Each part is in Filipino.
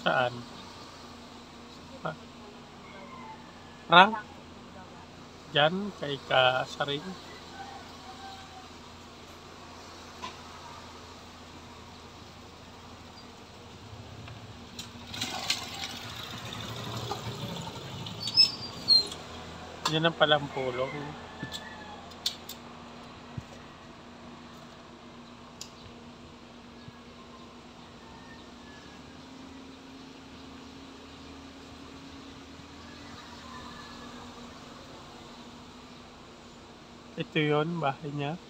Saan? Prank? Diyan, kay Kasaring. Yan ang palang pulong. Ito yon bahay niya.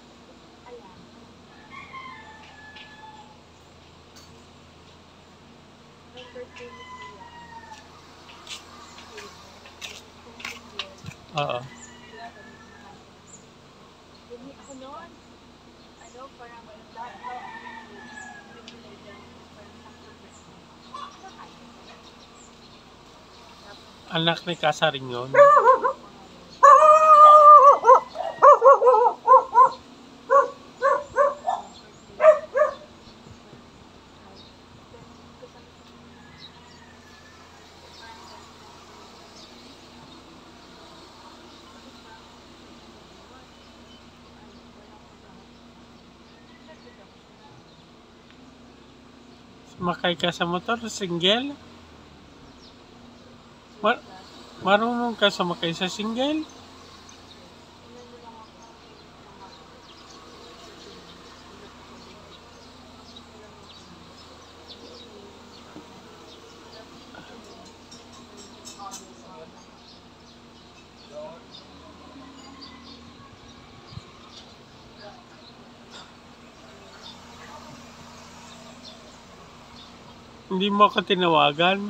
Oo. Anak ni Kasaring yun. Sumakay ka sa motor, single? Marunong ka sumakay sa single? Hindi mo ako tinawagan.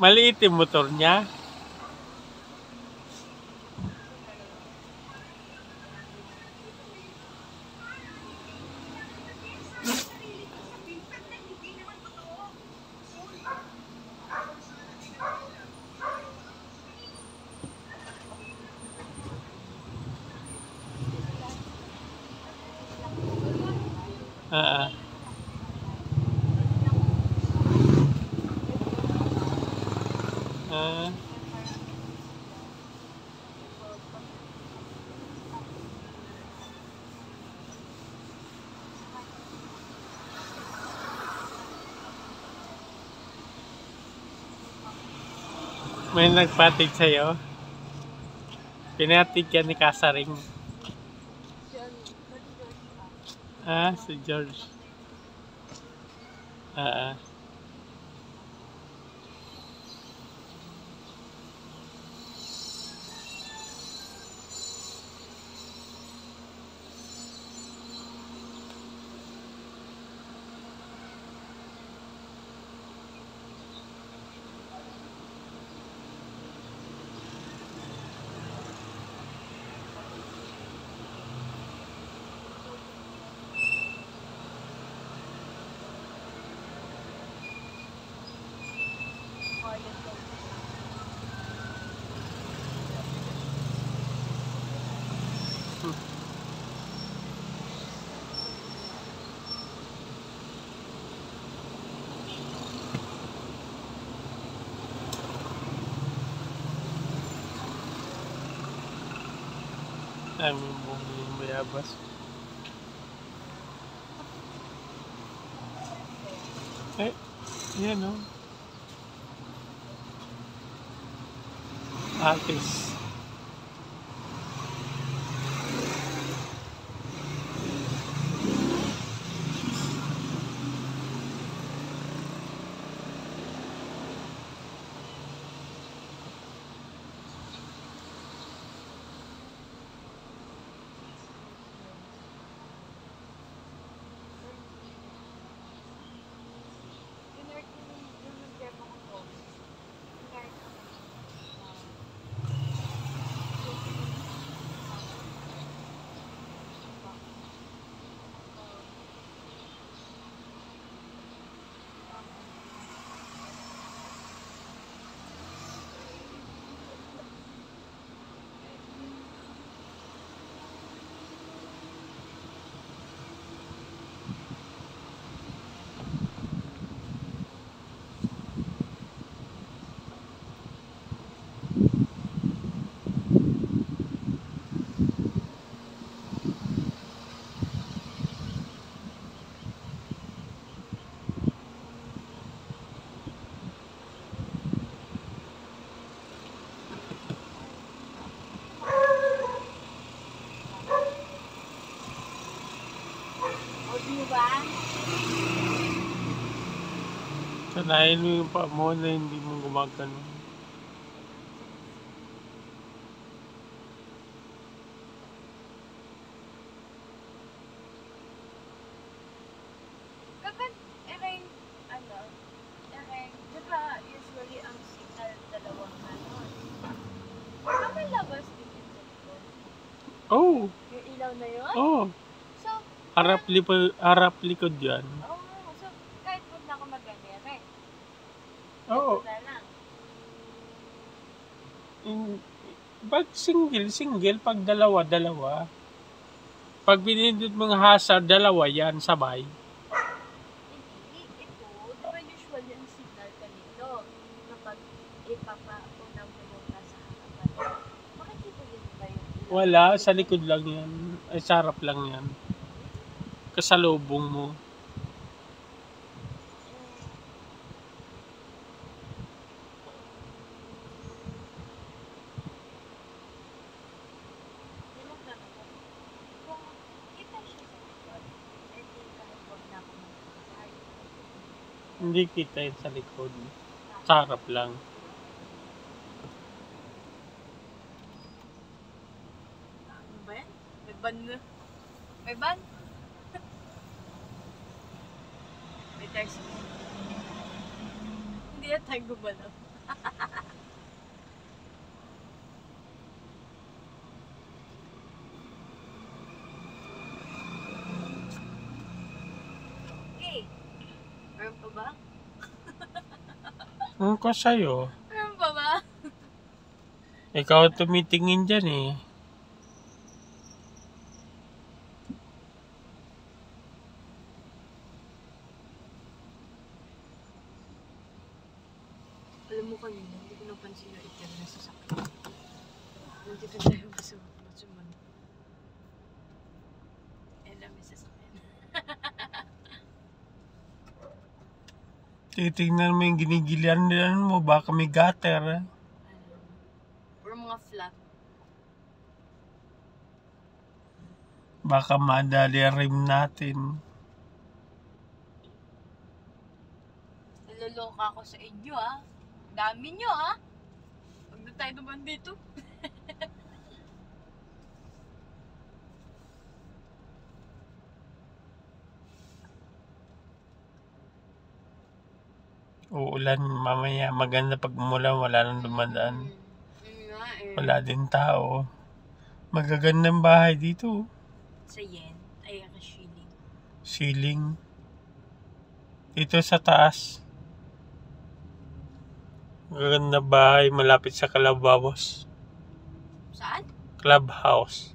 Maliit yung motor niya. Ah. May nagpatig sa'yo. Pinatig ka ni Kasaring. Si George. Aming bumili ng bayabas. Yan o. Artist. mo ba? Sanayin mo yung paa mo na hindi mo gumagano. Kapag ereng, di ba usually ang signal dalawang may labas din yun sa likod? Oh, Yung ilaw na yun? oh. So, Harap likod yan. so kahit huwag na ako mag-ganere. Oo. Wala lang. Pag single, pag dalawa. Pag binindot mong hazard, dalawa yan, sabay. Hindi, ito, di ba usually ang signal ganito? Kapag ipapauna mo yung nasa harapan. Makikita din ba yung ilaw? Wala, sa likod lang yan. Ay, sa harap lang yan. Kasalubong mo. Kung kita siya sa likod, eh di kahit huwag na ako magkakasay. Hindi kita yun sa likod. Sa harap lang. Ano ba yan? May ban na. May ban? May tricycle. Hindi na tayo gumalaw. Okay. Meron pa ba? Ano ka sa'yo? Meron pa ba? Ikaw tumitingin dyan eh. Alam mo kanina, hindi ko napansin yung item na sasakyan. Hindi ko tayo masuman. Alam, may sasakyan. Titingnan mo yung ginigilian mo, baka may gutter. Or mga flat. Baka madali ang rim natin. Naloloka ako sa inyo Dami nyo Huwag na tayo naman dito. Uulan mamaya, maganda pag umulan, wala nang dumadaan. Yun nga Wala din tao. Magagandang bahay dito. Sa yen, ay shilling. Ceiling. Dito sa taas. Magagandang bahay malapit sa clubhouse. Saan? Clubhouse.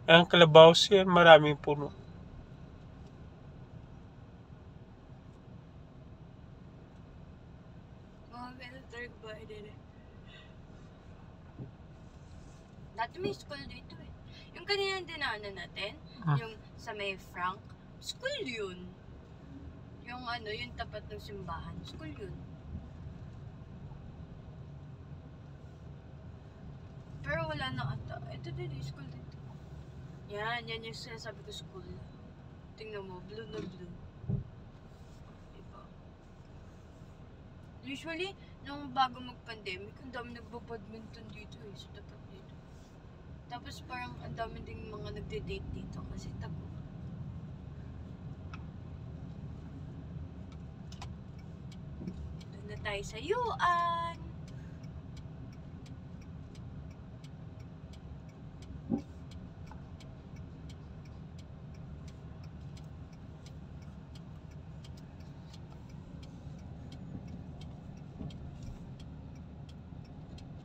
Ang clubhouse yan, maraming puno. Third bahay din Dati may school dito Yung kanina dinaanan natin, yung sa may Frank, school yun. Yung yung tapat ng simbahan, school yun. Pero wala na ata. Ito din school dito. Yan yung sinasabi ko school. Tingnan mo, blue na blue. Diba? Usually, nung bago mag-pandemic, ang dami nagbo-badminton dito sa tapat dito. Tapos parang ang dami ding mga nagde-date dito kasi tago. Doon na tayo sa UAN.